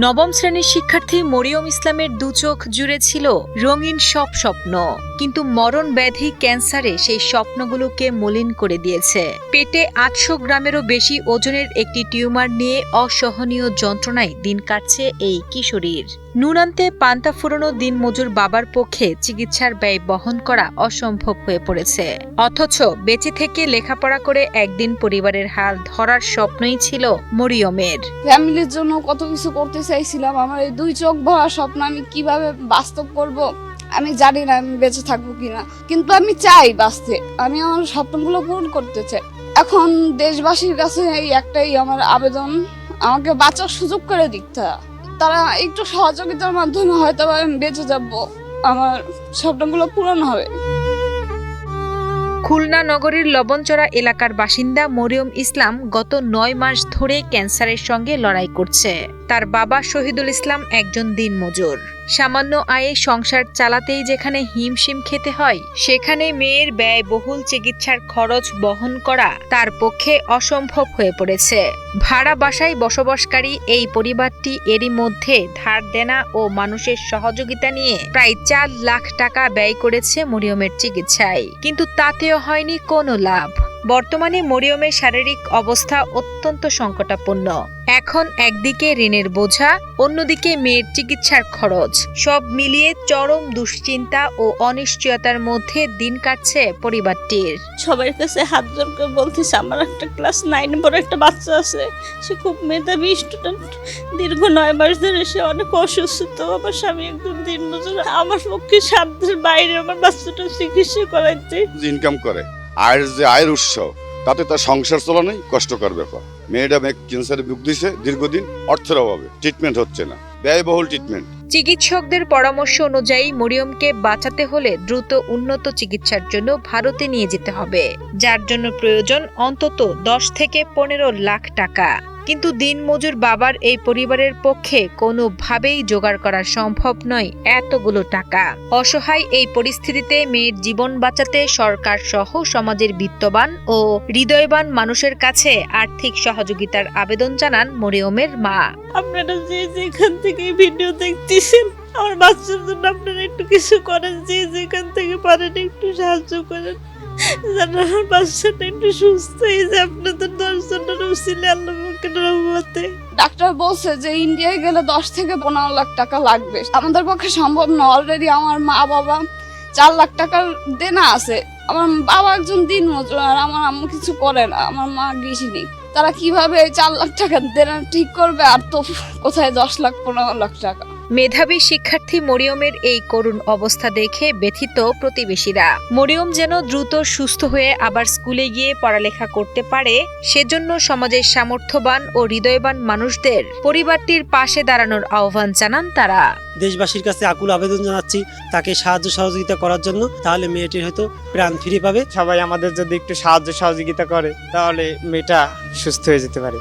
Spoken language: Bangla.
নবম শ্রেণীর শিক্ষার্থী মরিয়ম ইসলামের দু চোখ জুড়ে ছিল রঙিন সব স্বপ্ন, কিন্তু মরণ ব্যাধি ক্যান্সারে সেই স্বপ্নগুলোকে মলিন করে দিয়েছে। পেটে ৮০০ গ্রামেরও বেশি ওজনের একটি টিউমার নিয়ে অসহনীয় যন্ত্রণায় দিন কাটছে এই কিশোরীর। নুনান্তে পান্তা ফুরোনো দিনমজুর বাবার পক্ষে চিকিৎসার ব্যয় বহন করা অসম্ভব হয়ে পড়েছে। অথচ বেঁচে থেকে লেখাপড়া করে একদিন পরিবারের হাল ধরার স্বপ্নই ছিল মরিয়মের। ফ্যামিলির জন্য কত কিছু করতে চাইছিলাম। আমার এই দুই চোখ ভরা স্বপ্ন আমি কিভাবে বাস্তব করব আমি জানি না, আমি বেঁচে থাকবো কিনা, কিন্তু আমি চাই বাঁচতে। আমি আমার স্বপ্নগুলো পূরণ করতে চাই। এখন দেশবাসীর কাছে এই একটাই আমার আবেদন, আমাকে বাঁচার সুযোগ করে দিতে। তারা একটু সহযোগিতার মাধ্যমে হয়তো আমি বেঁচে যাব, আমার স্বপ্নগুলো পূরণ হবে। খুলনা নগরীর লবণচড়া এলাকার বাসিন্দা মরিয়ম ইসলাম গত ৯ মাস ধরে ক্যান্সারের সঙ্গে লড়াই করছে। তার বাবা শহীদুল ইসলাম একজন দিনমজুর। সামান্য আয়ে সংসার চালাতেই যেখানে হিমশিম খেতে হয়, সেখানে মেয়ের ব্যয়বহুল চিকিৎসার খরচ বহন করা তার পক্ষে অসম্ভব হয়ে পড়েছে। ভাড়া বাসায় বসবাসকারী এই পরিবারটি এরই মধ্যে ধার দেনা ও মানুষের সহযোগিতা নিয়ে প্রায় ৪ লাখ টাকা ব্যয় করেছে মরিয়মের চিকিৎসায়, কিন্তু তাতেও হয়নি কোনো লাভ। বর্তমানে মরিয়মের শারীরিক অবস্থা অত্যন্ত সংকটাপন্ন। এখন একদিকে ঋণের বোঝা, অন্যদিকে মেয়ের চিকিৎসার খরচ, সব মিলিয়ে চরম দুশ্চিন্তা ও অনিশ্চয়তার মধ্যে দিন কাটছে পরিবারটির। সবার কাছে হাত জোর করে বলতেছে, আমার একটা ক্লাস 9 বড় একটা বাচ্চা আছে, সে খুব মেধাবী স্টুডেন্ট। দীর্ঘ 9 মাস ধরে সে অনেক অসুস্থ। আমার স্বামী একদম দিনমজুর। আমার পক্ষে সাধ্যের বাইরে আমার বাচ্চাটা চিকিৎসা করাইতে। ইনকাম করে, আয়ের উৎস, তাতে তার সংসার চালানোই কষ্টকর ব্যাপার। মেয়েটা ক্যান্সারে ভুগতেছে দীর্ঘদিন, অর্থের অভাবে ট্রিটমেন্ট হচ্ছে না, ব্যয়বহুল ট্রিটমেন্ট। চিকিৎসকদের পরামর্শ অনুযায়ী মরিয়মকে বাঁচাতে হলে দ্রুত উন্নত চিকিৎসার জন্য ভারতে নিয়ে যেতে হবে, যার জন্য প্রয়োজন অন্তত ১০ থেকে ১৫ লাখ টাকা। কিন্তু দিনমজুর বাবার এই পরিবারের পক্ষে কোনোভাবেই জোগাড় করা সম্ভব নয় এতগুলো টাকা। অসহায় এই পরিস্থিতিতে মেয়ের জীবন বাঁচাতে সরকার সহ সমাজের বিত্তবান ও হৃদয়বান মানুষের কাছে আর্থিক সহযোগিতার আবেদন জানান মরিয়মের মা। আপনারা যেখান থেকে ভিডিও দেখতেছেন, আমার বাচ্চার জন্য আপনারা একটু কিছু করেন, যেখান থেকে পারেন একটু সাহায্য করেন, যেন আমার বাচ্চাটা একটু সুস্থ হয়ে যায়। আপনাদের 10 জনের উসিলে আল্লাহর রহমতে। ডাক্তার বলছে যে ইন্ডিয়ায় গেলে 10 থেকে 15 লাখ টাকা লাগবে। আমাদের পক্ষে সম্ভব না। অলরেডি আমার মা বাবা 4 লাখ টাকার দেনা আছে। আমার বাবা একজন দিনমজুর আর আমার আম্মু কিছু করে না, আমার মা গৃহিণী। তারা কিভাবে 4 লাখ টাকা দেনা ঠিক করবে, আর তো কোথায় 10 লাখ 15 লাখ টাকা। মেধাবী শিক্ষার্থী মরিয়মের এই করুণ অবস্থা দেখে ব্যথিত প্রতিবেশীরা। মরিয়ম যেন দ্রুত সুস্থ হয়ে আবার স্কুলে গিয়ে পড়ালেখা করতে পারে, সেজন্য সমাজের সামর্থ্যবান ও হৃদয়বান মানুষদের পরিবারটির পাশে দাঁড়ানোর আহ্বান জানান তারা। দেশবাসীর কাছে আকুল আবেদন জানাচ্ছি তাকে সাহায্য সহযোগিতা করার জন্য, তাহলে মেয়েটির হয়তো প্রাণ ফিরে পাবে। সবাই আমাদের যদি একটু সাহায্য সহযোগিতা করে তাহলে মেয়েটা সুস্থ হয়ে যেতে পারে।